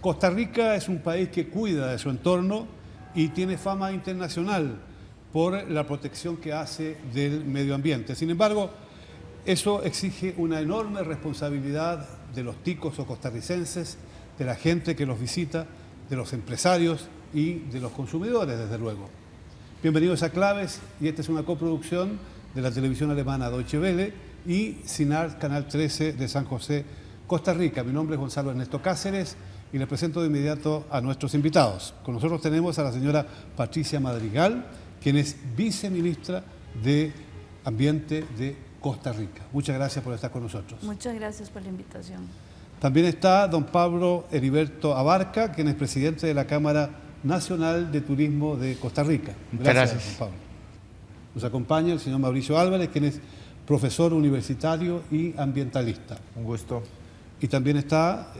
Costa Rica es un país que cuida de su entorno y tiene fama internacional por la protección que hace del medio ambiente. Sin embargo, eso exige una enorme responsabilidad de los ticos o costarricenses, de la gente que los visita, de los empresarios y de los consumidores, desde luego. Bienvenidos a Claves, y esta es una coproducción de la televisión alemana Deutsche Welle y CINAR Canal 13 de San José, Costa Rica. Mi nombre es Gonzalo Ernesto Cáceres y les presento de inmediato a nuestros invitados. Con nosotros tenemos a la señora Patricia Madrigal, quien es viceministra de Ambiente de Costa Rica. Muchas gracias por estar con nosotros. Muchas gracias por la invitación. También está don Pablo Heriberto Abarca, quien es presidente de la Cámara Nacional de Turismo de Costa Rica. Gracias. Don Pablo. Nos acompaña el señor Mauricio Álvarez, quien es profesor universitario y ambientalista. Un gusto. Y también está,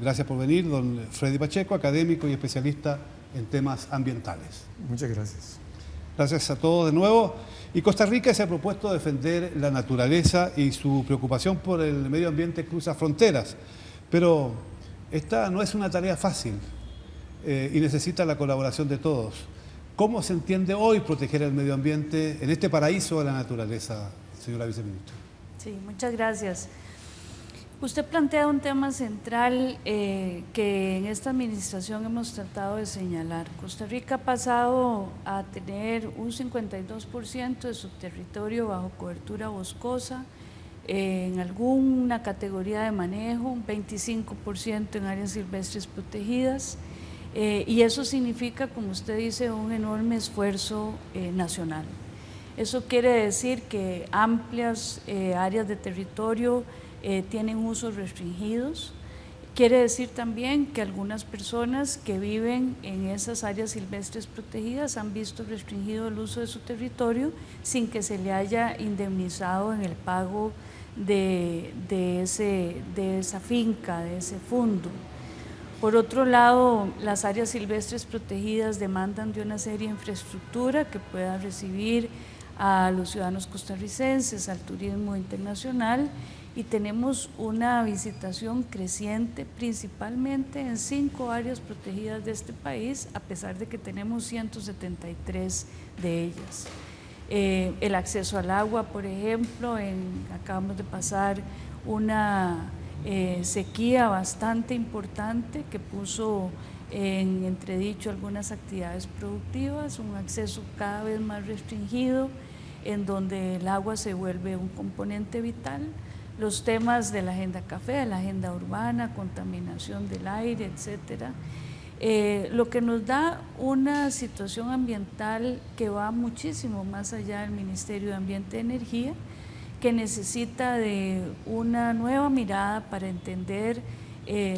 gracias por venir, don Freddy Pacheco, académico y especialista en temas ambientales. Muchas gracias. Gracias a todos de nuevo. Y Costa Rica se ha propuesto defender la naturaleza y su preocupación por el medio ambiente cruza fronteras. Pero esta no es una tarea fácil y necesita la colaboración de todos. ¿Cómo se entiende hoy proteger el medio ambiente en este paraíso de la naturaleza, señora viceministra? Sí, muchas gracias. Usted plantea un tema central que en esta administración hemos tratado de señalar. Costa Rica ha pasado a tener un 52% de su territorio bajo cobertura boscosa, en alguna categoría de manejo, un 25% en áreas silvestres protegidas, y eso significa, como usted dice, un enorme esfuerzo nacional. Eso quiere decir que amplias áreas de territorio tienen usos restringidos. Quiere decir también que algunas personas que viven en esas áreas silvestres protegidas han visto restringido el uso de su territorio sin que se le haya indemnizado en el pago de esa finca, de ese fondo. Por otro lado, las áreas silvestres protegidas demandan de una serie de infraestructura que pueda recibir a los ciudadanos costarricenses, al turismo internacional, y tenemos una visitación creciente principalmente en 5 áreas protegidas de este país, a pesar de que tenemos 173 de ellas. El acceso al agua, por ejemplo, acabamos de pasar una sequía bastante importante que puso en entredicho algunas actividades productivas, un acceso cada vez más restringido, en donde el agua se vuelve un componente vital. Los temas de la agenda café, de la agenda urbana, contaminación del aire, etcétera, lo que nos da una situación ambiental que va muchísimo más allá del Ministerio de Ambiente y Energía, que necesita de una nueva mirada para entender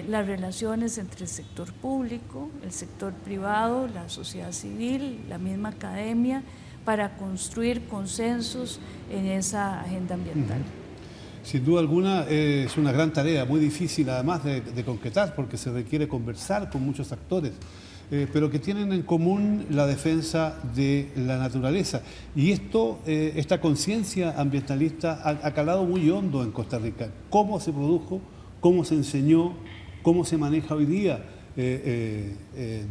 las relaciones entre el sector público, el sector privado, la sociedad civil, la misma academia, para construir consensos en esa agenda ambiental. Sin duda alguna es una gran tarea, muy difícil además de concretar, porque se requiere conversar con muchos actores, pero que tienen en común la defensa de la naturaleza. Y esta conciencia ambientalista ha calado muy hondo en Costa Rica. ¿Cómo se produjo? ¿Cómo se enseñó? ¿Cómo se maneja hoy día,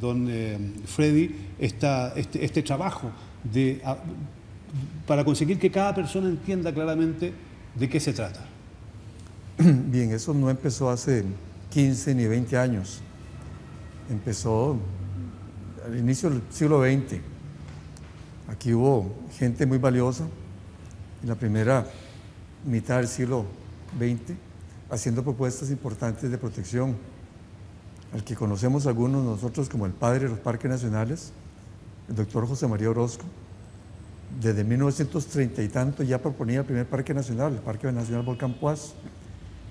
don Freddy, este trabajo para conseguir que cada persona entienda claramente de qué se trata? Bien, eso no empezó hace 15 ni 20 años. Empezó al inicio del siglo XX. Aquí hubo gente muy valiosa en la primera mitad del siglo XX haciendo propuestas importantes de protección, al que conocemos algunos nosotros como el padre de los parques nacionales, el doctor José María Orozco. Desde 1930 y tanto ya proponía el primer parque nacional, el Parque Nacional Volcán Poás.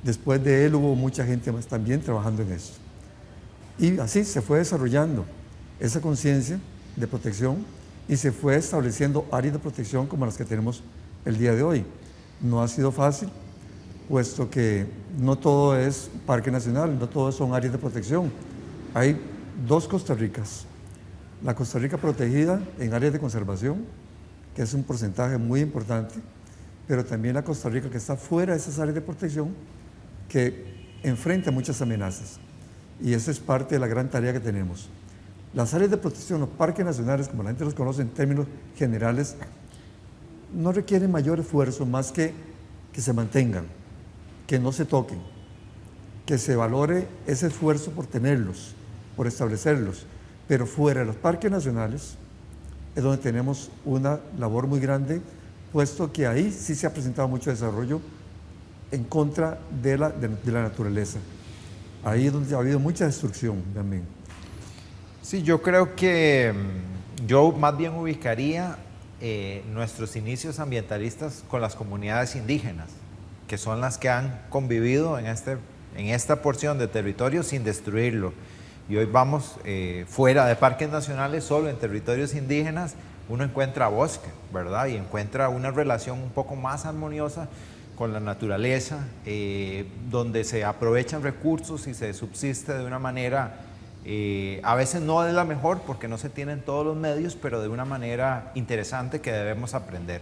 Después de él hubo mucha gente más también trabajando en eso. Y así se fue desarrollando esa conciencia de protección y se fue estableciendo áreas de protección como las que tenemos el día de hoy. No ha sido fácil, puesto que no todo es parque nacional, no todo son áreas de protección. Hay 2 Costa Ricas. La Costa Rica protegida en áreas de conservación, que es un porcentaje muy importante, pero también la Costa Rica que está fuera de esas áreas de protección, que enfrenta muchas amenazas. y esa es parte de la gran tarea que tenemos. Las áreas de protección, los parques nacionales, como la gente los conoce en términos generales, no requieren mayor esfuerzo más que se mantengan, que no se toquen, que se valore ese esfuerzo por tenerlos, por establecerlos. Pero fuera de los parques nacionales es donde tenemos una labor muy grande, puesto que ahí sí se ha presentado mucho desarrollo en contra de la naturaleza. Ahí es donde ha habido mucha destrucción también. Sí, yo creo que yo más bien ubicaría nuestros inicios ambientalistas con las comunidades indígenas, que son las que han convivido en esta porción de territorio sin destruirlo. Y hoy vamos fuera de parques nacionales, solo en territorios indígenas, uno encuentra bosque, ¿verdad? Y encuentra una relación un poco más armoniosa con la naturaleza, donde se aprovechan recursos y se subsiste de una manera, a veces no de la mejor, porque no se tienen todos los medios, pero de una manera interesante que debemos aprender.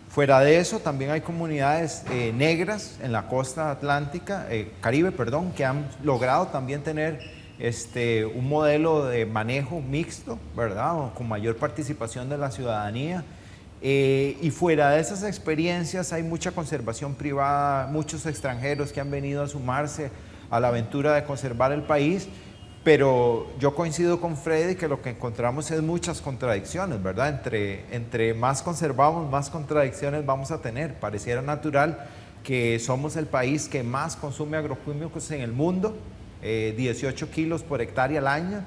Fuera de eso, también hay comunidades negras en la costa atlántica, Caribe, perdón, que han logrado también tener un modelo de manejo mixto, ¿verdad? Con mayor participación de la ciudadanía. Y fuera de esas experiencias hay mucha conservación privada, muchos extranjeros que han venido a sumarse a la aventura de conservar el país, pero yo coincido con Freddy que lo que encontramos es muchas contradicciones, ¿verdad? Entre más conservamos, más contradicciones vamos a tener. Pareciera natural que somos el país que más consume agroquímicos en el mundo, 18 kilos por hectárea al año.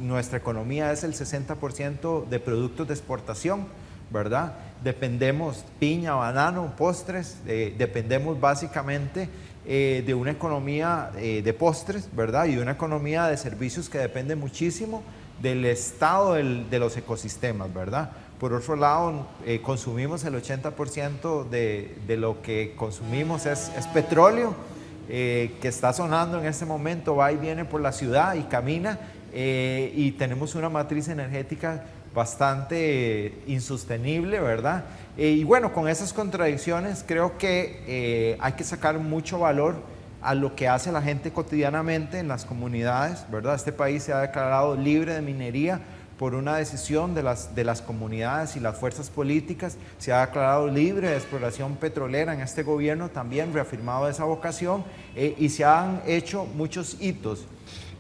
Nuestra economía es el 60% de productos de exportación, ¿verdad? Dependemos piña, banano, postres, dependemos básicamente de una economía de postres, ¿verdad? Y de una economía de servicios que depende muchísimo del estado de los ecosistemas, ¿verdad? Por otro lado, consumimos el 80% de lo que consumimos es petróleo, que está sonando en este momento, va y viene por la ciudad y camina, y tenemos una matriz energética bastante insostenible, ¿verdad? Y bueno, con esas contradicciones creo que hay que sacar mucho valor a lo que hace la gente cotidianamente en las comunidades, ¿verdad? Este país se ha declarado libre de minería por una decisión de las comunidades y las fuerzas políticas, se ha declarado libre de exploración petrolera en este gobierno, también reafirmado esa vocación, y se han hecho muchos hitos.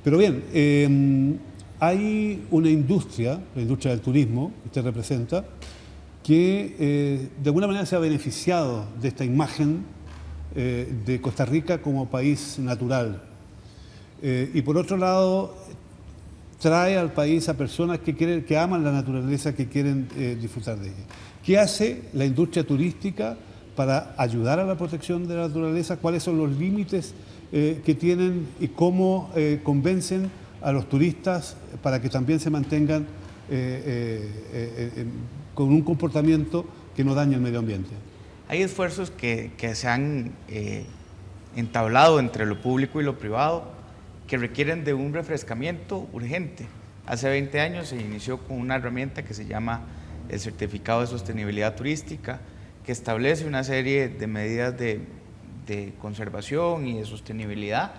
Pero bien, hay una industria, la industria del turismo, que usted representa, que de alguna manera se ha beneficiado de esta imagen de Costa Rica como país natural. Y por otro lado, trae al país a personas que aman la naturaleza, que quieren disfrutar de ella. ¿Qué hace la industria turística para ayudar a la protección de la naturaleza? ¿Cuáles son los límites que tienen y cómo convencen a los turistas para que también se mantengan con un comportamiento que no dañe el medio ambiente? Hay esfuerzos que se han entablado entre lo público y lo privado que requieren de un refrescamiento urgente. Hace 20 años se inició con una herramienta que se llama el Certificado de Sostenibilidad Turística, que establece una serie de medidas de conservación y de sostenibilidad,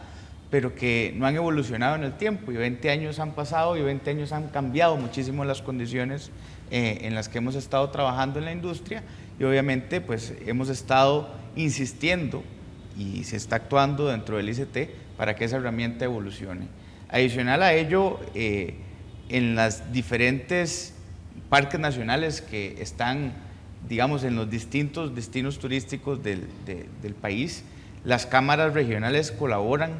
pero que no han evolucionado en el tiempo, y 20 años han pasado y 20 años han cambiado muchísimo las condiciones en las que hemos estado trabajando en la industria, y obviamente pues hemos estado insistiendo y se está actuando dentro del ICT para que esa herramienta evolucione. Adicional a ello, en las diferentes parques nacionales que están, digamos, en los distintos destinos turísticos del país, las cámaras regionales colaboran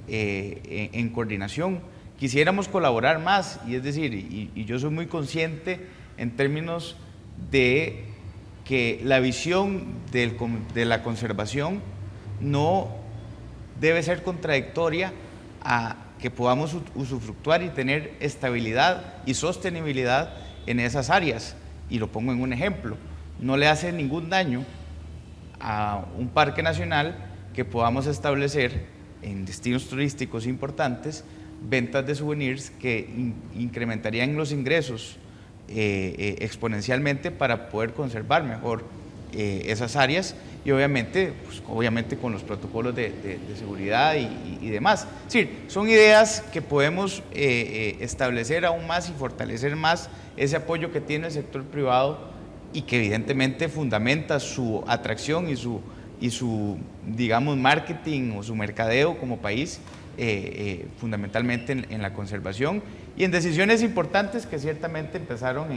en coordinación. Quisiéramos colaborar más, y es decir, y yo soy muy consciente en términos de que la visión de la conservación no debe ser contradictoria a que podamos usufructuar y tener estabilidad y sostenibilidad en esas áreas. Y lo pongo en un ejemplo: no le hace ningún daño a un parque nacional que podamos establecer en destinos turísticos importantes ventas de souvenirs que incrementarían los ingresos exponencialmente para poder conservar mejor esas áreas, y obviamente, pues, obviamente con los protocolos de seguridad y demás. Es decir, son ideas que podemos establecer aún más y fortalecer más ese apoyo que tiene el sector privado y que evidentemente fundamenta su atracción y su digamos, marketing o su mercadeo como país, fundamentalmente en la conservación y en decisiones importantes que ciertamente empezaron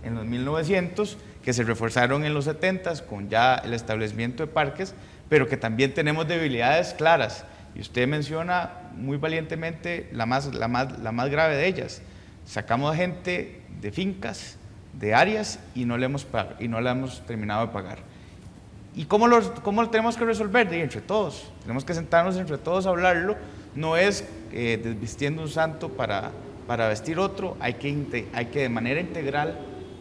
en los 1900, que se reforzaron en los 70s con ya el establecimiento de parques, pero que también tenemos debilidades claras. Y usted menciona muy valientemente la más grave de ellas. Sacamos gente de fincas, de áreas, y no le hemos terminado de pagar. ¿Y cómo lo tenemos que resolver? Entre todos. Tenemos que sentarnos entre todos a hablarlo. No es desvistiendo un santo para vestir otro. Hay que de manera integral,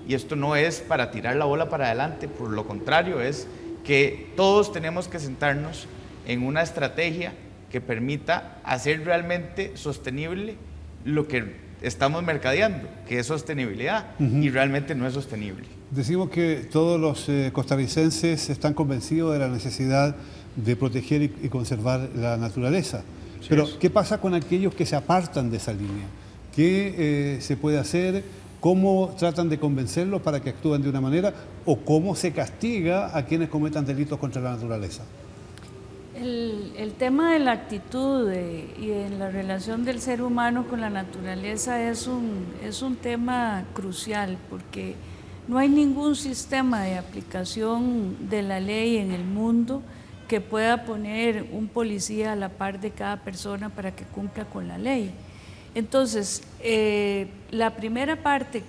y esto no es para tirar la bola para adelante, por lo contrario, es que todos tenemos que sentarnos en una estrategia que permita hacer realmente sostenible lo que estamos mercadeando, que es sostenibilidad, y realmente no es sostenible. Decimos que todos los costarricenses están convencidos de la necesidad de proteger y conservar la naturaleza. Sí, pero, ¿qué pasa con aquellos que se apartan de esa línea? ¿Qué se puede hacer? ¿Cómo tratan de convencerlos para que actúen de una manera? ¿O cómo se castiga a quienes cometan delitos contra la naturaleza? El tema de la actitud y en la relación del ser humano con la naturaleza es un tema crucial, porque no hay ningún sistema de aplicación de la ley en el mundo que pueda poner un policía a la par de cada persona para que cumpla con la ley. Entonces, la primera parte,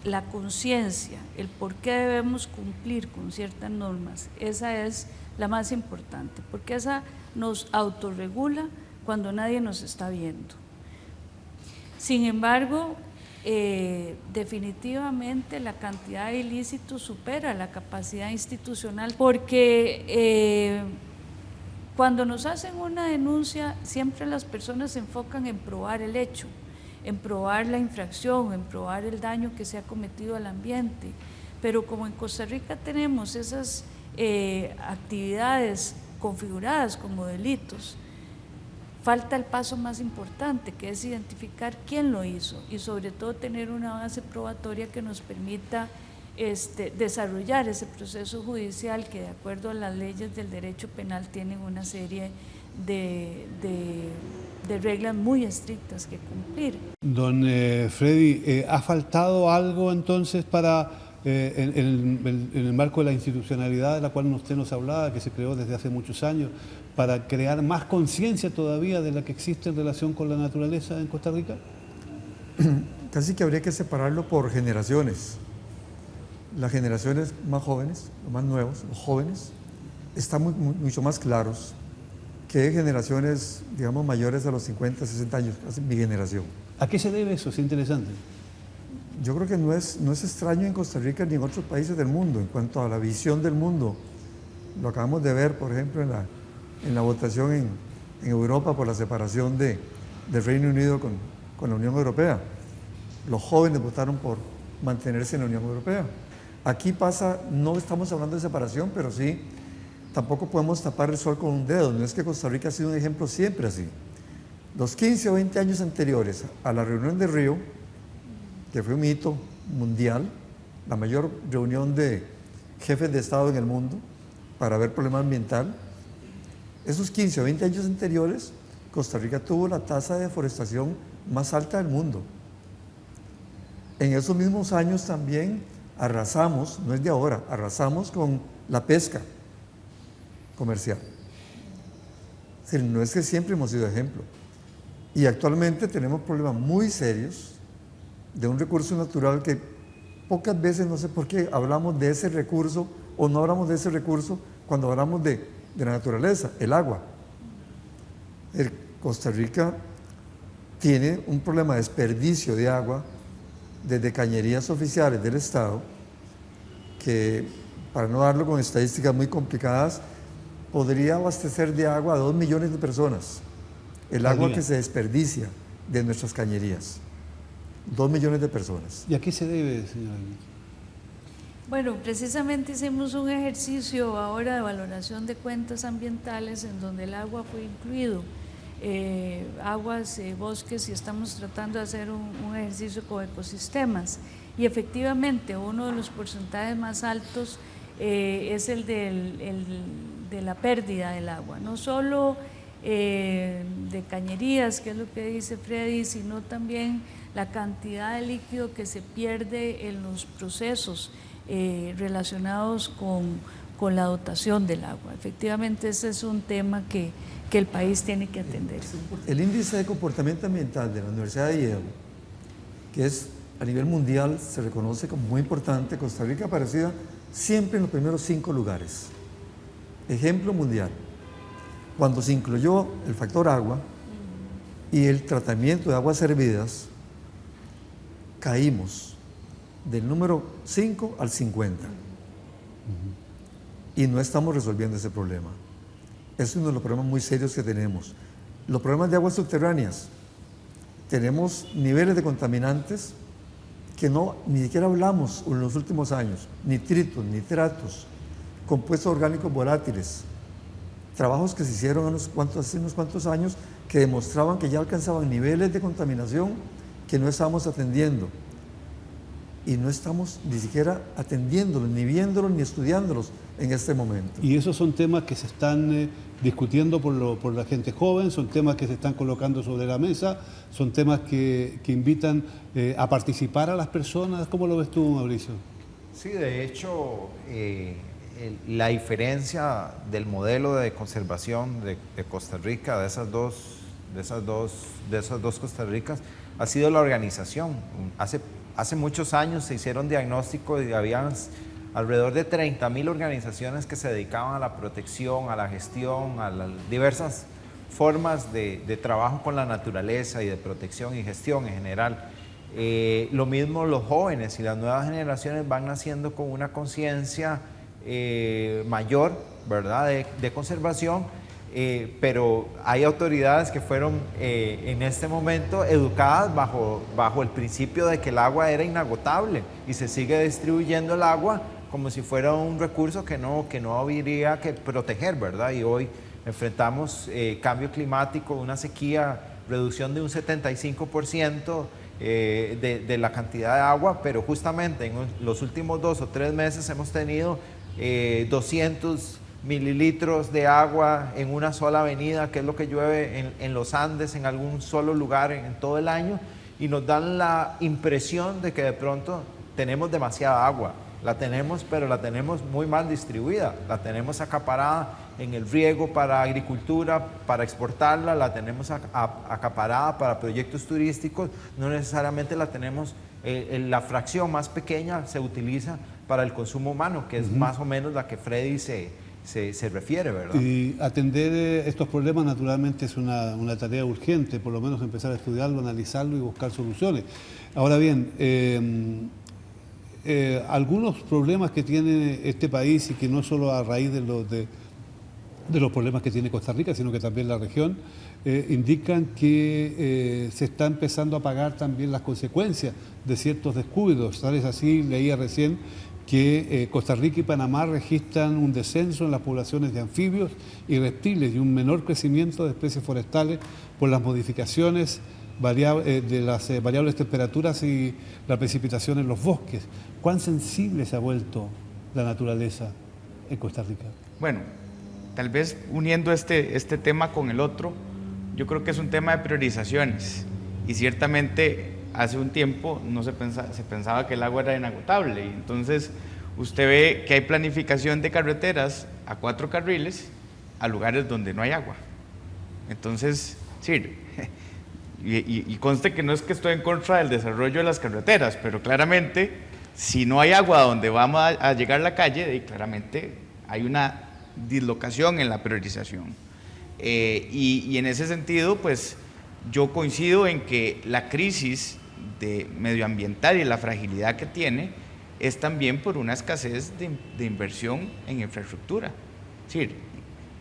la conciencia, el por qué debemos cumplir con ciertas normas, esa es la más importante, porque esa nos autorregula cuando nadie nos está viendo. Sin embargo, definitivamente la cantidad de ilícitos supera la capacidad institucional, porque cuando nos hacen una denuncia, siempre las personas se enfocan en probar el hecho, en probar la infracción, en probar el daño que se ha cometido al ambiente. Pero como en Costa Rica tenemos esas actividades configuradas como delitos, falta el paso más importante, que es identificar quién lo hizo y sobre todo tener una base probatoria que nos permita desarrollar ese proceso judicial que, de acuerdo a las leyes del derecho penal, tienen una serie de reglas muy estrictas que cumplir. Don Freddy, ¿ha faltado algo entonces para, en el marco de la institucionalidad de la cual usted nos hablaba, que se creó desde hace muchos años, para crear más conciencia todavía de la que existe en relación con la naturaleza en Costa Rica? Casi que habría que separarlo por generaciones. Las generaciones más jóvenes, los más nuevos, los jóvenes, están mucho más claros que generaciones, digamos, mayores a los 50, 60 años, casi mi generación. ¿A qué se debe eso? Es interesante. Yo creo que no es extraño en Costa Rica ni en otros países del mundo en cuanto a la visión del mundo. Lo acabamos de ver, por ejemplo, en la votación en Europa por la separación del Reino Unido con la Unión Europea. Los jóvenes votaron por mantenerse en la Unión Europea. Aquí pasa, no estamos hablando de separación, pero sí, tampoco podemos tapar el sol con un dedo. No es que Costa Rica ha sido un ejemplo siempre así. Los 15 o 20 años anteriores a la reunión de Río, que fue un hito mundial, la mayor reunión de jefes de Estado en el mundo para ver problema ambiental, esos 15 o 20 años anteriores, Costa Rica tuvo la tasa de deforestación más alta del mundo. En esos mismos años también arrasamos, no es de ahora, arrasamos con la pesca comercial. Es decir, no es que siempre hemos sido ejemplo. Y actualmente tenemos problemas muy serios de un recurso natural que pocas veces, no sé por qué, hablamos de ese recurso o no hablamos de ese recurso cuando hablamos de la naturaleza, el agua. Costa Rica tiene un problema de desperdicio de agua desde cañerías oficiales del Estado, que, para no darlo con estadísticas muy complicadas, podría abastecer de agua a 2 millones de personas. El agua que se desperdicia de nuestras cañerías. 2 millones de personas. ¿Y a qué se debe, señora? Bueno, precisamente hicimos un ejercicio ahora de valoración de cuentas ambientales en donde el agua fue incluido, aguas, bosques, y estamos tratando de hacer un ejercicio con ecosistemas. Y efectivamente uno de los porcentajes más altos es el de la pérdida del agua, no solo de cañerías, que es lo que dice Freddy, sino también la cantidad de líquido que se pierde en los procesos relacionados con la dotación del agua. Efectivamente, ese es un tema que el país tiene que atender. El índice de comportamiento ambiental de la Universidad de Yale, que es a nivel mundial, se reconoce como muy importante. Costa Rica aparecía siempre en los primeros 5 lugares. Ejemplo mundial. Cuando se incluyó el factor agua y el tratamiento de aguas hervidas, caímos del número 5 al 50. Y no estamos resolviendo ese problema. Es uno de los problemas muy serios que tenemos. Los problemas de aguas subterráneas. Tenemos niveles de contaminantes que ni siquiera hablamos en los últimos años. Nitritos, nitratos, compuestos orgánicos volátiles. Trabajos que se hicieron hace unos cuantos años que demostraban que ya alcanzaban niveles de contaminación que no estábamos atendiendo. Y no estamos ni siquiera atendiéndolos, ni viéndolos, ni estudiándolos en este momento. Y esos son temas que se están discutiendo por la gente joven, son temas que se están colocando sobre la mesa, son temas que invitan a participar a las personas. ¿Cómo lo ves tú, Mauricio? Sí, de hecho, la diferencia del modelo de conservación de Costa Rica, de esas dos Costa Ricas, ha sido la organización. Hace muchos años se hicieron diagnósticos y había alrededor de 30.000 organizaciones que se dedicaban a la protección, a la gestión, a las diversas formas de trabajo con la naturaleza y de protección y gestión en general. Lo mismo los jóvenes y las nuevas generaciones van naciendo con una conciencia mayor, ¿verdad?, de conservación. Pero hay autoridades que fueron en este momento educadas bajo el principio de que el agua era inagotable y se sigue distribuyendo el agua como si fuera un recurso que no habría que proteger, ¿verdad? Y hoy enfrentamos cambio climático, una sequía, reducción de un 75% de la cantidad de agua, pero justamente en los últimos 2 o 3 meses hemos tenido 200 mililitros de agua en una sola avenida, que es lo que llueve en los Andes, en algún solo lugar en todo el año, y nos dan la impresión de que de pronto tenemos demasiada agua. La tenemos, pero la tenemos muy mal distribuida. La tenemos acaparada en el riego para agricultura, para exportarla, la tenemos acaparada para proyectos turísticos, no necesariamente la tenemos, la fracción más pequeña se utiliza para el consumo humano, que es más o menos la que Freddy se refiere, ¿verdad? Y atender estos problemas naturalmente es una tarea urgente, por lo menos empezar a estudiarlo, analizarlo y buscar soluciones. Ahora bien, algunos problemas que tiene este país, y que no solo a raíz de los problemas que tiene Costa Rica, sino que también la región, indican que se está empezando a pagar también las consecuencias de ciertos descuidos. Tal es así, leía recién que Costa Rica y Panamá registran un descenso en las poblaciones de anfibios y reptiles y un menor crecimiento de especies forestales por las modificaciones de las variables temperaturas y la precipitación en los bosques. ¿Cuán sensible se ha vuelto la naturaleza en Costa Rica? Bueno, tal vez uniendo este tema con el otro, yo creo que es un tema de priorizaciones, y ciertamente hace un tiempo se pensaba que el agua era inagotable, y entonces usted ve que hay planificación de carreteras a 4 carriles a lugares donde no hay agua. Entonces, sí, y conste que no es que estoy en contra del desarrollo de las carreteras, pero claramente, si no hay agua donde vamos a llegar a la calle, claramente hay una dislocación en la priorización. Y en ese sentido, pues yo coincido en que la crisis medioambiental y la fragilidad que tiene es también por una escasez de inversión en infraestructura. Es decir,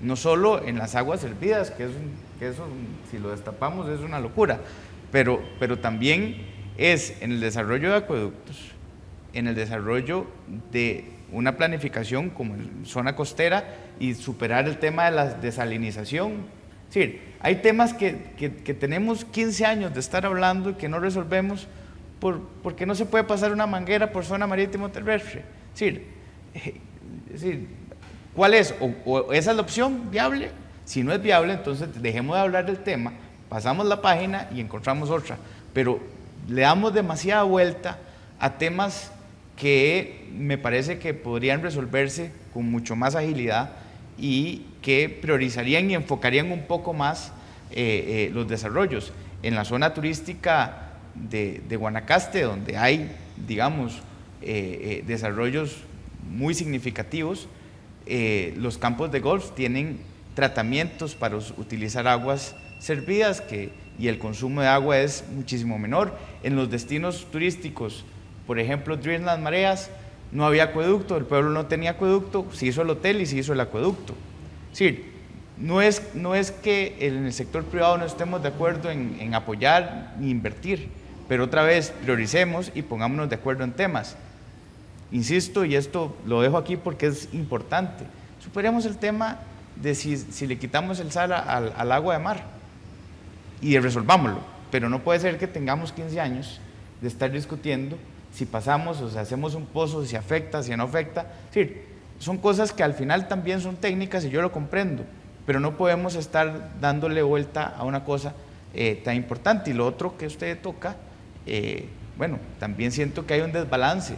no solo en las aguas hervidas, que eso si lo destapamos es una locura, pero también es en el desarrollo de acueductos, en el desarrollo de una planificación como en zona costera y superar el tema de la desalinización. Es decir, hay temas que tenemos 15 años de estar hablando y que no resolvemos porque no se puede pasar una manguera por zona marítimo terrestre. Es decir, ¿cuál es? O esa es la opción viable. Si no es viable, entonces dejemos de hablar del tema, pasamos la página y encontramos otra. Pero le damos demasiada vuelta a temas que me parece que podrían resolverse con mucho más agilidad y que priorizarían y enfocarían un poco más los desarrollos. En la zona turística de Guanacaste, donde hay, digamos, desarrollos muy significativos, los campos de golf tienen tratamientos para utilizar aguas servidas y el consumo de agua es muchísimo menor. En los destinos turísticos, por ejemplo, Dreamland Mareas, no había acueducto, el pueblo no tenía acueducto, se hizo el hotel y se hizo el acueducto. Es decir, no es que en el sector privado no estemos de acuerdo en apoyar ni invertir, pero otra vez prioricemos y pongámonos de acuerdo en temas. Insisto, y esto lo dejo aquí porque es importante, superemos el tema de si le quitamos el sal al agua de mar y resolvámoslo, pero no puede ser que tengamos 15 años de estar discutiendo si pasamos o si hacemos un pozo, si afecta, si no afecta. Es decir, son cosas que al final también son técnicas y yo lo comprendo, pero no podemos estar dándole vuelta a una cosa tan importante. Y lo otro que usted toca, bueno, también siento que hay un desbalance.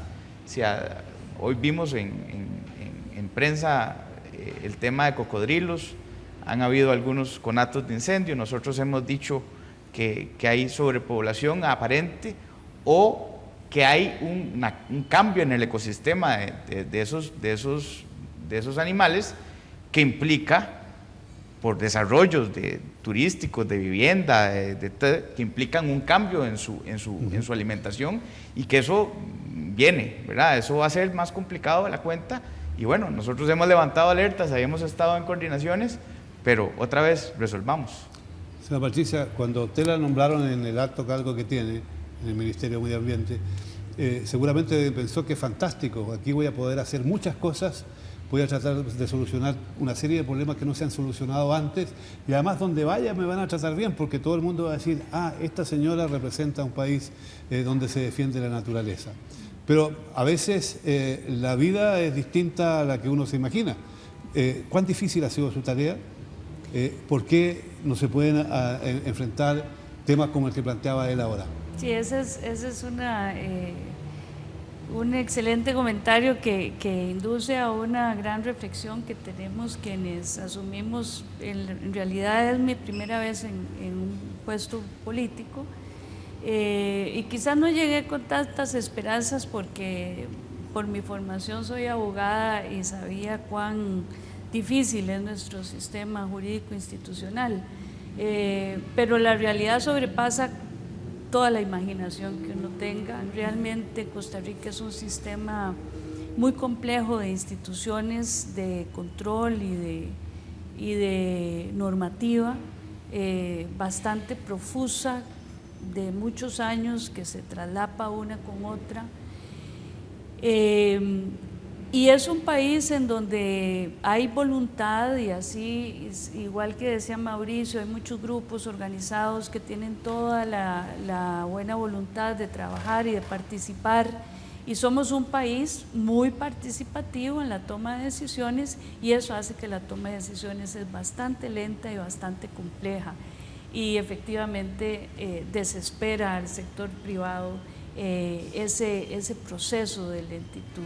Hoy vimos en prensa el tema de cocodrilos, han habido algunos conatos de incendio, nosotros hemos dicho que hay sobrepoblación aparente o que hay un cambio en el ecosistema de esos animales que implica, por desarrollos turísticos, de vivienda, que implican un cambio en su alimentación y que eso viene, ¿verdad? Eso va a ser más complicado de la cuenta y bueno, nosotros hemos levantado alertas, habíamos estado en coordinaciones, pero otra vez resolvamos. Señora Patricia, cuando usted la nombraron en el alto cargo que tiene en el Ministerio de Medio Ambiente, seguramente pensó que fantástico, aquí voy a poder hacer muchas cosas, voy a tratar de solucionar una serie de problemas que no se han solucionado antes y además donde vaya me van a tratar bien porque todo el mundo va a decir, esta señora representa un país donde se defiende la naturaleza. Pero a veces la vida es distinta a la que uno se imagina. ¿Cuán difícil ha sido su tarea? ¿Por qué no se pueden enfrentar temas como el que planteaba él ahora? Sí, ese es un excelente comentario que induce a una gran reflexión que tenemos quienes asumimos, en realidad es mi primera vez en un puesto político, y quizás no llegué con tantas esperanzas porque por mi formación soy abogada y sabía cuán difícil es nuestro sistema jurídico institucional, pero la realidad sobrepasa toda la imaginación que uno tenga. Realmente Costa Rica es un sistema muy complejo de instituciones de control y de normativa, bastante profusa, de muchos años, que se traslapa una con otra. Y es un país en donde hay voluntad y así, igual que decía Mauricio, hay muchos grupos organizados que tienen toda la buena voluntad de trabajar y de participar y somos un país muy participativo en la toma de decisiones y eso hace que la toma de decisiones es bastante lenta y bastante compleja y efectivamente desespera al sector privado ese proceso de lentitud.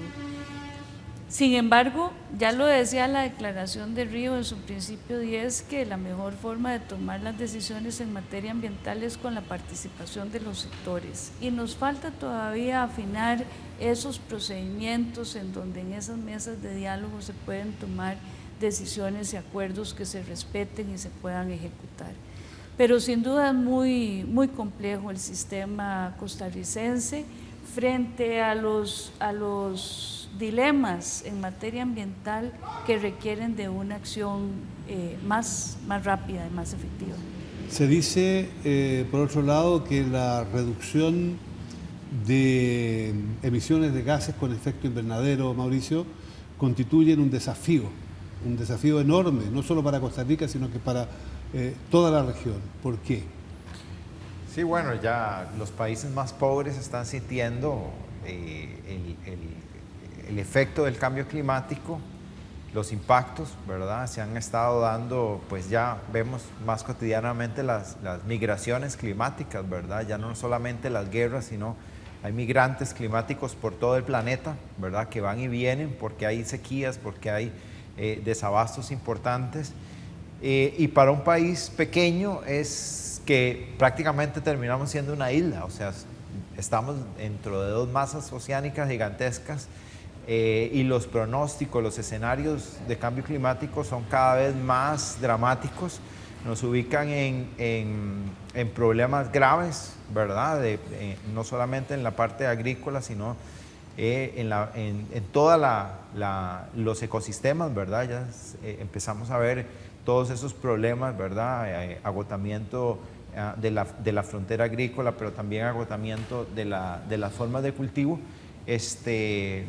Sin embargo, ya lo decía la declaración de Río en su principio 10, que la mejor forma de tomar las decisiones en materia ambiental es con la participación de los sectores y nos falta todavía afinar esos procedimientos en donde en esas mesas de diálogo se pueden tomar decisiones y acuerdos que se respeten y se puedan ejecutar. Pero sin duda es muy, muy complejo el sistema costarricense frente a los dilemas en materia ambiental que requieren de una acción más rápida y más efectiva. Se dice, por otro lado, que la reducción de emisiones de gases con efecto invernadero, Mauricio, constituyen un desafío enorme, no solo para Costa Rica, sino que para toda la región. ¿Por qué? Sí, bueno, ya los países más pobres están sintiendo el efecto del cambio climático, los impactos, ¿verdad? Se han estado dando, pues ya vemos más cotidianamente las migraciones climáticas, ¿verdad? Ya no solamente las guerras, sino hay migrantes climáticos por todo el planeta, ¿verdad? Que van y vienen porque hay sequías, porque hay desabastos importantes. Y para un país pequeño es que prácticamente terminamos siendo una isla, o sea, estamos dentro de dos masas oceánicas gigantescas. Y los pronósticos, los escenarios de cambio climático son cada vez más dramáticos, nos ubican en problemas graves, ¿verdad? No solamente en la parte agrícola, sino en todos los ecosistemas, ¿verdad? Ya empezamos a ver todos esos problemas, ¿verdad? Agotamiento de la frontera agrícola, pero también agotamiento de las formas de cultivo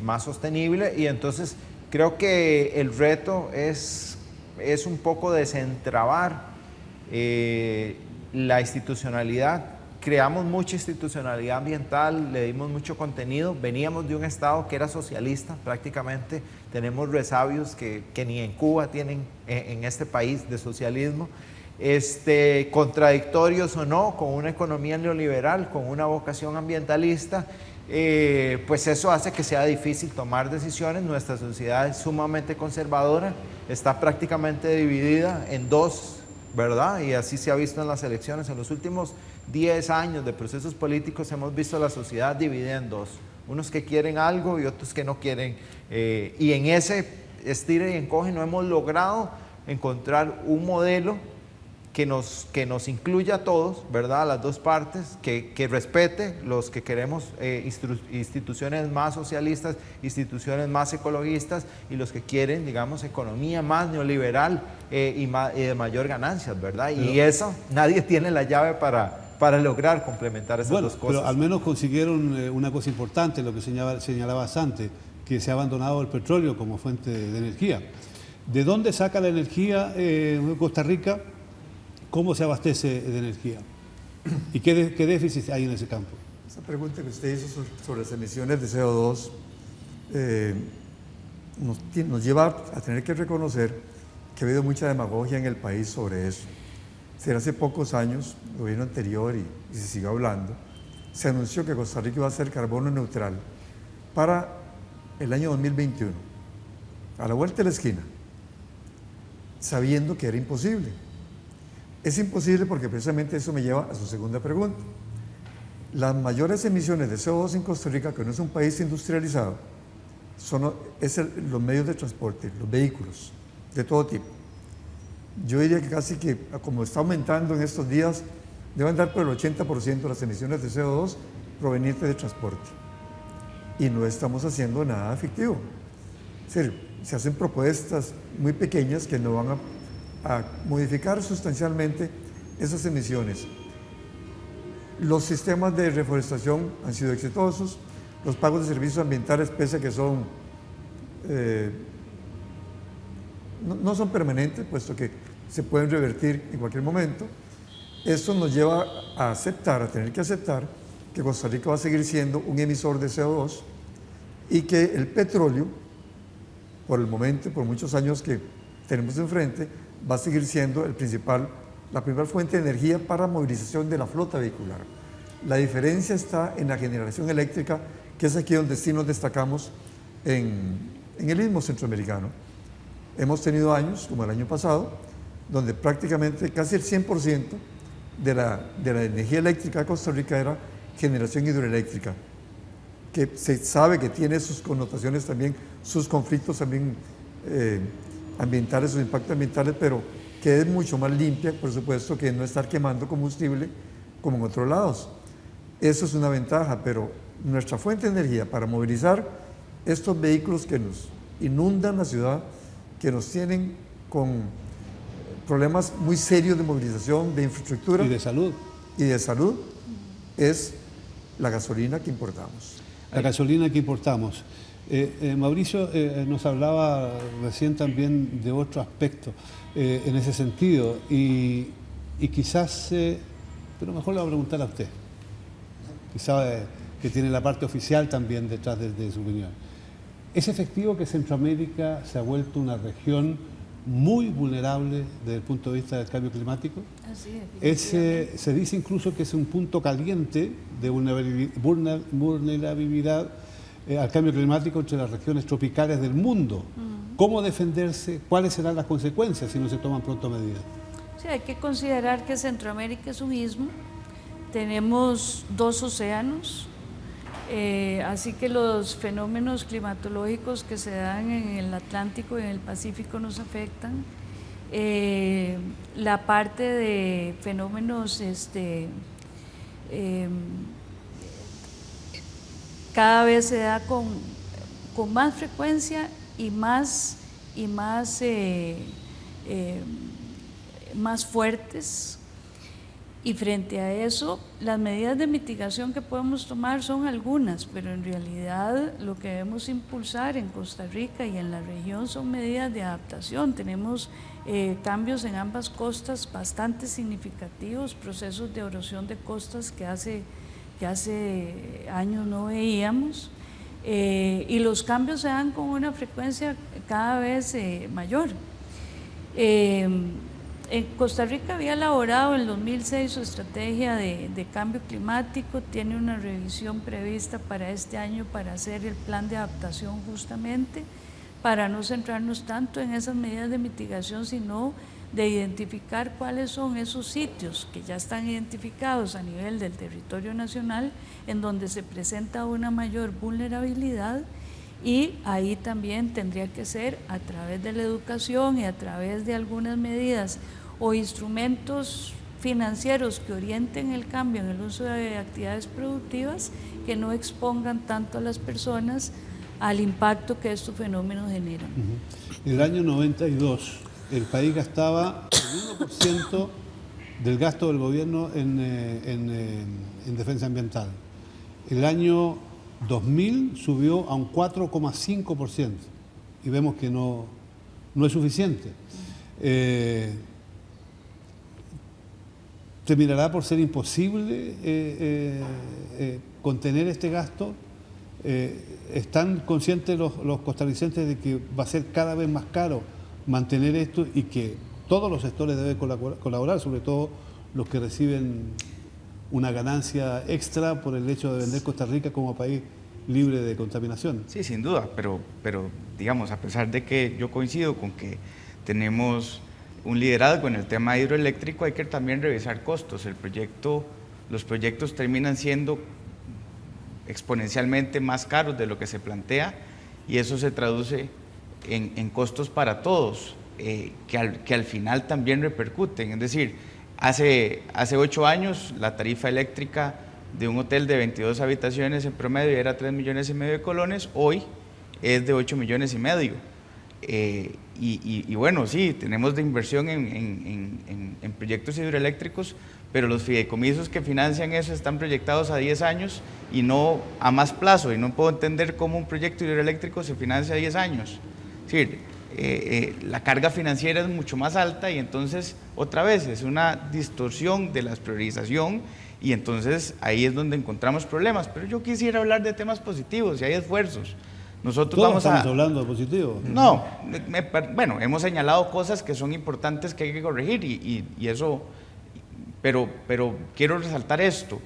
más sostenible. Y entonces creo que el reto es un poco desentrabar la institucionalidad. Creamos mucha institucionalidad ambiental, le dimos mucho contenido, veníamos de un estado que era socialista prácticamente, tenemos resabios que ni en Cuba tienen en este país de socialismo, contradictorios o no, con una economía neoliberal, con una vocación ambientalista. Pues eso hace que sea difícil tomar decisiones. Nuestra sociedad es sumamente conservadora, está prácticamente dividida en dos, ¿verdad? Y así se ha visto en las elecciones. En los últimos 10 años de procesos políticos hemos visto a la sociedad dividida en dos, unos que quieren algo y otros que no quieren, y en ese estira y encoge no hemos logrado encontrar un modelo que nos incluya a todos, ¿verdad? A las dos partes, que respete los que queremos instituciones más socialistas, instituciones más ecologistas, y los que quieren, digamos, economía más neoliberal y de mayor ganancias, ¿verdad? Y eso, nadie tiene la llave para lograr complementar esas dos cosas. Pero al menos consiguieron una cosa importante, lo que señalabas antes, que se ha abandonado el petróleo como fuente de energía. ¿De dónde saca la energía Costa Rica? ¿Cómo se abastece de energía? ¿Y qué déficit hay en ese campo? Esa pregunta que usted hizo sobre las emisiones de CO2 nos lleva a tener que reconocer que ha habido mucha demagogia en el país sobre eso. Hace pocos años, el gobierno anterior, y se sigue hablando, se anunció que Costa Rica iba a ser carbono neutral para el año 2021, a la vuelta de la esquina, sabiendo que era imposible. Es imposible porque precisamente eso me lleva a su segunda pregunta. Las mayores emisiones de CO2 en Costa Rica, que no es un país industrializado, son los medios de transporte, los vehículos, de todo tipo. Yo diría que casi que, como está aumentando en estos días, debe andar por el 80% de las emisiones de CO2 provenientes de transporte. Y no estamos haciendo nada efectivo. Es decir, se hacen propuestas muy pequeñas que no van a modificar sustancialmente esas emisiones. Los sistemas de reforestación han sido exitosos, los pagos de servicios ambientales, pese a que son, no son permanentes, puesto que se pueden revertir en cualquier momento. Esto nos lleva a tener que aceptar que Costa Rica va a seguir siendo un emisor de CO2 y que el petróleo, por el momento, por muchos años que tenemos enfrente, va a seguir siendo la principal fuente de energía para movilización de la flota vehicular. La diferencia está en la generación eléctrica, que es aquí donde sí nos destacamos en el Istmo Centroamericano. Hemos tenido años, como el año pasado, donde prácticamente casi el 100% de la energía eléctrica de Costa Rica era generación hidroeléctrica, que se sabe que tiene sus connotaciones también, sus conflictos también ambientales, sus impactos ambientales, pero que es mucho más limpia, por supuesto, que no estar quemando combustible como en otros lados. Eso es una ventaja, pero nuestra fuente de energía para movilizar estos vehículos que nos inundan la ciudad, que nos tienen con problemas muy serios de movilización, de infraestructura y de salud, es la gasolina que importamos. La gasolina que importamos. Mauricio nos hablaba recién también de otro aspecto en ese sentido y quizás, pero mejor le voy a preguntar a usted, quizás que tiene la parte oficial también detrás de su opinión. ¿Es efectivo que Centroamérica se ha vuelto una región muy vulnerable desde el punto de vista del cambio climático? Así es. Se dice incluso que es un punto caliente de vulnerabilidad al cambio climático entre las regiones tropicales del mundo. ¿Cómo defenderse? ¿Cuáles serán las consecuencias si no se toman pronto medidas? Sí, hay que considerar que Centroamérica es un istmo, tenemos 2 océanos, así que los fenómenos climatológicos que se dan en el Atlántico y en el Pacífico nos afectan. La parte de fenómenos cada vez se da con más frecuencia y más fuertes. Y frente a eso, las medidas de mitigación que podemos tomar son algunas, pero en realidad lo que debemos impulsar en Costa Rica y en la región son medidas de adaptación. Tenemos cambios en ambas costas bastante significativos, procesos de erosión de costas que hace años no veíamos, y los cambios se dan con una frecuencia cada vez mayor. En Costa Rica había elaborado en el 2006 su estrategia de cambio climático, tiene una revisión prevista para este año para hacer el plan de adaptación justamente, para no centrarnos tanto en esas medidas de mitigación, sino de identificar cuáles son esos sitios que ya están identificados a nivel del territorio nacional en donde se presenta una mayor vulnerabilidad. Y ahí también tendría que ser a través de la educación y a través de algunas medidas o instrumentos financieros que orienten el cambio en el uso de actividades productivas que no expongan tanto a las personas al impacto que estos fenómenos generan. En el año 92 el país gastaba el 1% del gasto del gobierno en defensa ambiental. El año 2000 subió a un 4,5% y vemos que no es suficiente. ¿Terminará por ser imposible contener este gasto? ¿Están conscientes los costarricenses de que va a ser cada vez más caro mantener esto y que todos los sectores deben colaborar, sobre todo los que reciben una ganancia extra por el hecho de vender Costa Rica como país libre de contaminación? Sí, sin duda, pero digamos, a pesar de que yo coincido con que tenemos un liderazgo en el tema hidroeléctrico, hay que también revisar costos. Los proyectos terminan siendo exponencialmente más caros de lo que se plantea y eso se traduce en costos para todos, que al final también repercuten. Es decir, hace 8 años la tarifa eléctrica de un hotel de 22 habitaciones en promedio era 3,5 millones de colones, hoy es de 8,5 millones. Y bueno, sí, tenemos de inversión en proyectos hidroeléctricos, pero los fideicomisos que financian eso están proyectados a 10 años y no a más plazo, y no puedo entender cómo un proyecto hidroeléctrico se financia a 10 años. Es decir, la carga financiera es mucho más alta y entonces otra vez es una distorsión de la priorización y entonces ahí es donde encontramos problemas. Pero yo quisiera hablar de temas positivos y hay esfuerzos. Nosotros Todos estamos hablando de positivo. No, bueno, hemos señalado cosas que son importantes que hay que corregir y eso, pero quiero resaltar esto.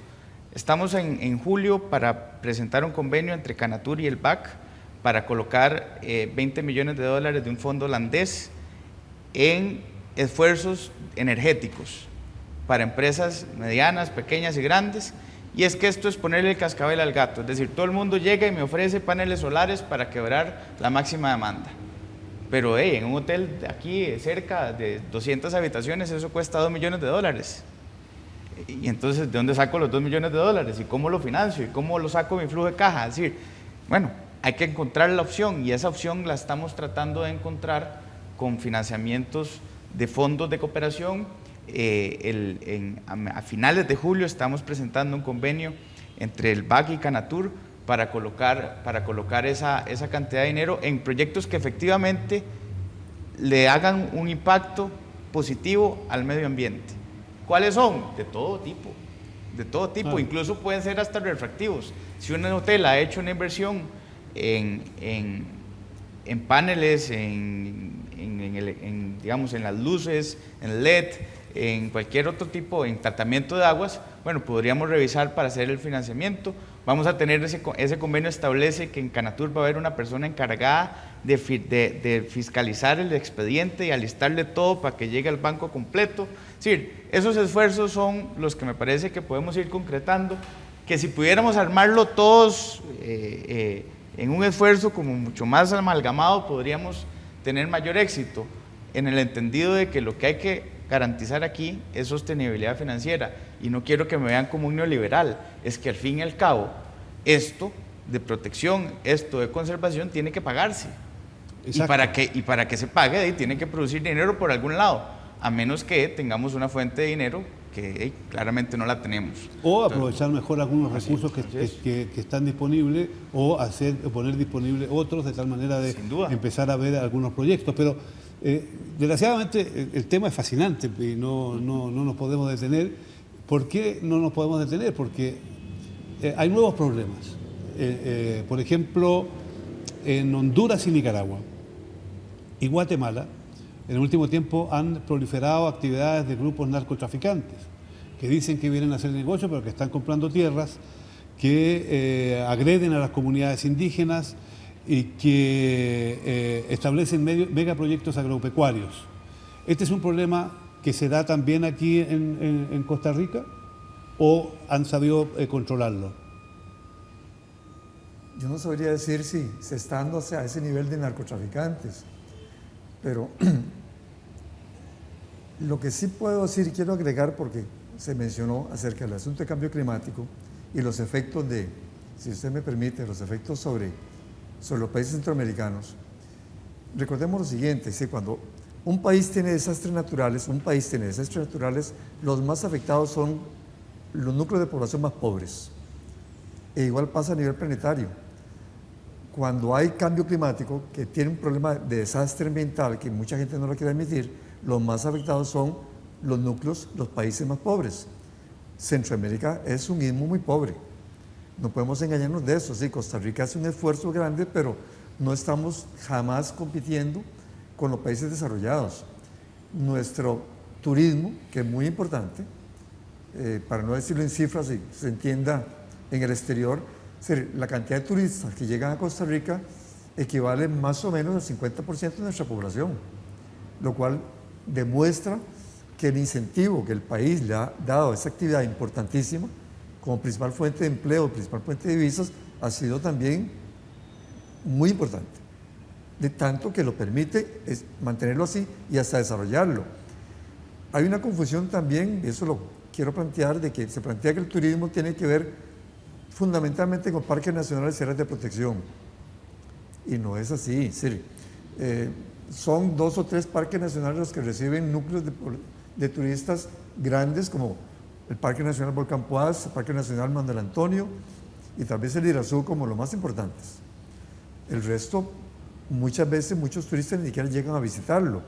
Estamos en julio para presentar un convenio entre Canatur y el BAC para colocar 20 millones de dólares de un fondo holandés en esfuerzos energéticos para empresas medianas, pequeñas y grandes. Y es que esto es ponerle el cascabel al gato, es decir, todo el mundo llega y me ofrece paneles solares para quebrar la máxima demanda. Pero en un hotel de aquí cerca de 200 habitaciones eso cuesta 2 millones de dólares. Y entonces, ¿de dónde saco los 2 millones de dólares? ¿Y cómo lo financio? ¿Y cómo lo saco de mi flujo de caja? Es decir, bueno, hay que encontrar la opción y esa opción la estamos tratando de encontrar con financiamientos de fondos de cooperación. A finales de julio estamos presentando un convenio entre el BAC y Canatur para colocar esa cantidad de dinero en proyectos que efectivamente le hagan un impacto positivo al medio ambiente. ¿Cuáles son? De todo tipo, incluso pueden ser hasta refractivos. Si un hotel ha hecho una inversión en paneles, digamos, en las luces, en LED, en cualquier otro tipo, en tratamiento de aguas, bueno, podríamos revisar para hacer el financiamiento. Vamos a tener ese convenio, establece que en Canatur va a haber una persona encargada de fiscalizar el expediente y alistarle todo para que llegue al banco completo. Es decir, esos esfuerzos son los que me parece que podemos ir concretando, que si pudiéramos armarlo todos en un esfuerzo como mucho más amalgamado, podríamos tener mayor éxito, en el entendido de que lo que hay que garantizar aquí es sostenibilidad financiera, y no quiero que me vean como un neoliberal, es que al fin y al cabo esto de protección, esto de conservación tiene que pagarse. Y para que se pague tiene que producir dinero por algún lado, a menos que tengamos una fuente de dinero que claramente no la tenemos. O aprovechar mejor algunos recursos que están disponibles, o poner disponibles otros, de tal manera de empezar a ver algunos proyectos. Pero desgraciadamente el tema es fascinante y no nos podemos detener. ¿Por qué no nos podemos detener? Porque hay nuevos problemas. Por ejemplo, en Honduras y Nicaragua y Guatemala, en el último tiempo han proliferado actividades de grupos narcotraficantes que dicen que vienen a hacer negocio, pero que están comprando tierras, que agreden a las comunidades indígenas y que establecen megaproyectos agropecuarios. ¿Este es un problema que se da también aquí en Costa Rica, o han sabido controlarlo? Yo no sabría decir si se está dando a ese nivel de narcotraficantes, pero lo que sí puedo decir y quiero agregar, porque se mencionó acerca del asunto de cambio climático y los efectos si usted me permite, los efectos sobre los países centroamericanos. Recordemos lo siguiente, cuando un país tiene desastres naturales, los más afectados son los núcleos de población más pobres. E igual pasa a nivel planetario. Cuando hay cambio climático, que tiene un problema de desastre ambiental, que mucha gente no lo quiere admitir, los más afectados son los núcleos, los países más pobres. Centroamérica es un istmo muy pobre. No podemos engañarnos de eso. Sí, Costa Rica hace un esfuerzo grande, pero no estamos jamás compitiendo con los países desarrollados. Nuestro turismo, que es muy importante, para no decirlo en cifras y se entienda en el exterior, la cantidad de turistas que llegan a Costa Rica equivale más o menos al 50% de nuestra población, lo cual demuestra que el incentivo que el país le ha dado a esa actividad importantísima como principal fuente de empleo, principal fuente de divisas, ha sido también muy importante, de tanto que lo permite mantenerlo así y hasta desarrollarlo. Hay una confusión también, y eso lo quiero plantear, de que se plantea que el turismo tiene que ver fundamentalmente con parques nacionales y áreas de protección, y no es así. Son 2 o 3 parques nacionales los que reciben núcleos de turistas grandes, como el Parque Nacional Volcán Poás, el Parque Nacional Manuel Antonio y tal vez el Irazú como los más importantes. El resto, muchas veces muchos turistas ni siquiera llegan a visitarlo.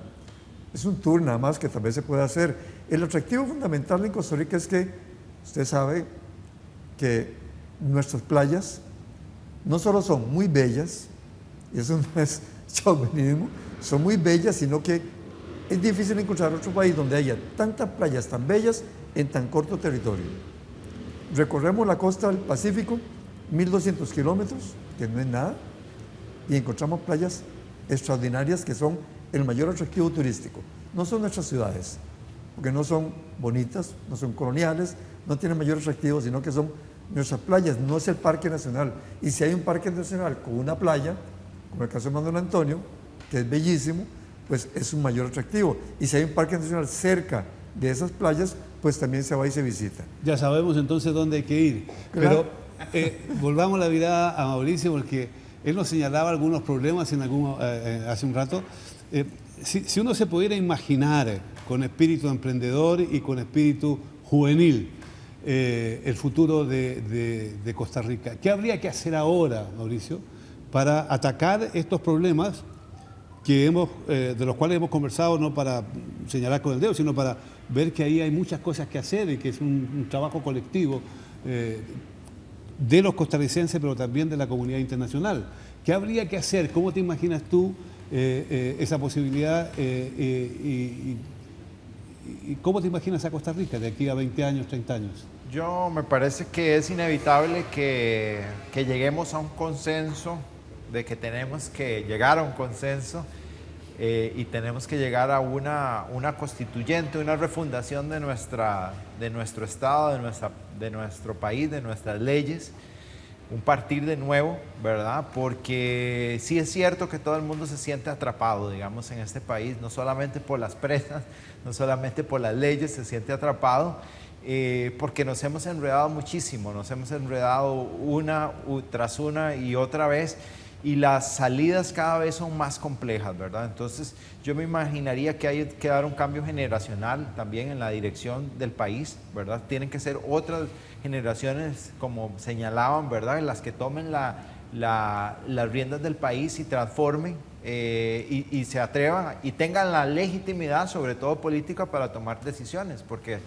Es un tour nada más que tal vez se puede hacer. El atractivo fundamental en Costa Rica es que usted sabe que nuestras playas no solo son muy bellas, y eso no es chauvinismo, son muy bellas, sino que es difícil encontrar otro país donde haya tantas playas tan bellas en tan corto territorio. Recorremos la costa del Pacífico, 1.200 kilómetros, que no es nada, y encontramos playas extraordinarias que son el mayor atractivo turístico. No son nuestras ciudades, porque no son bonitas, no son coloniales, no tienen mayor atractivo, sino que son nuestras playas, no es el Parque Nacional. Y si hay un Parque Nacional con una playa, como el caso de Manuel Antonio, que es bellísimo, pues es un mayor atractivo. Y si hay un Parque Nacional cerca de esas playas, pues también se va y se visita. Ya sabemos entonces dónde hay que ir. Claro. Pero volvamos la mirada a Mauricio, porque él nos señalaba algunos problemas hace un rato. Si uno se pudiera imaginar con espíritu emprendedor y con espíritu juvenil, el futuro de Costa Rica. ¿Qué habría que hacer ahora, Mauricio, para atacar estos problemas de los cuales hemos conversado, no para señalar con el dedo, sino para ver que ahí hay muchas cosas que hacer y que es un trabajo colectivo de los costarricenses, pero también de la comunidad internacional? ¿Qué habría que hacer? ¿Cómo te imaginas tú esa posibilidad y cómo te imaginas a Costa Rica de aquí a 20 años, 30 años? Yo me parece que es inevitable que lleguemos a un consenso, de que tenemos que llegar a un consenso y tenemos que llegar a una constituyente, una refundación de nuestro Estado, de nuestro país, de nuestras leyes, un partir de nuevo, ¿verdad? Porque sí es cierto que todo el mundo se siente atrapado, digamos, en este país, no solamente por las presas, no solamente por las leyes, se siente atrapado, porque nos hemos enredado muchísimo, nos hemos enredado una tras una y otra vez, y las salidas cada vez son más complejas, ¿verdad? Entonces yo me imaginaría que hay que dar un cambio generacional también en la dirección del país, ¿verdad? Tienen que ser otras generaciones, como señalaban, ¿verdad?, las que tomen las riendas del país y transformen y se atrevan y tengan la legitimidad, sobre todo política, para tomar decisiones, porque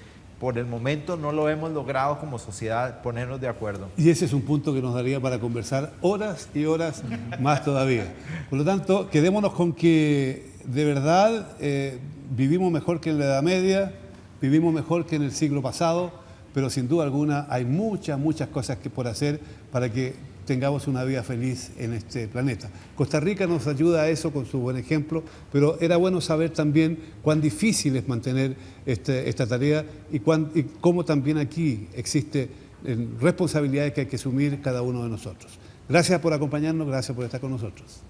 por el momento no lo hemos logrado como sociedad ponernos de acuerdo. Y ese es un punto que nos daría para conversar horas y horas más todavía. Por lo tanto, quedémonos con que de verdad vivimos mejor que en la Edad Media, vivimos mejor que en el siglo pasado, pero sin duda alguna hay muchas cosas por hacer para que tengamos una vida feliz en este planeta. Costa Rica nos ayuda a eso con su buen ejemplo, pero era bueno saber también cuán difícil es mantener esta tarea y cómo también aquí existe responsabilidades que hay que asumir cada uno de nosotros. Gracias por acompañarnos, gracias por estar con nosotros.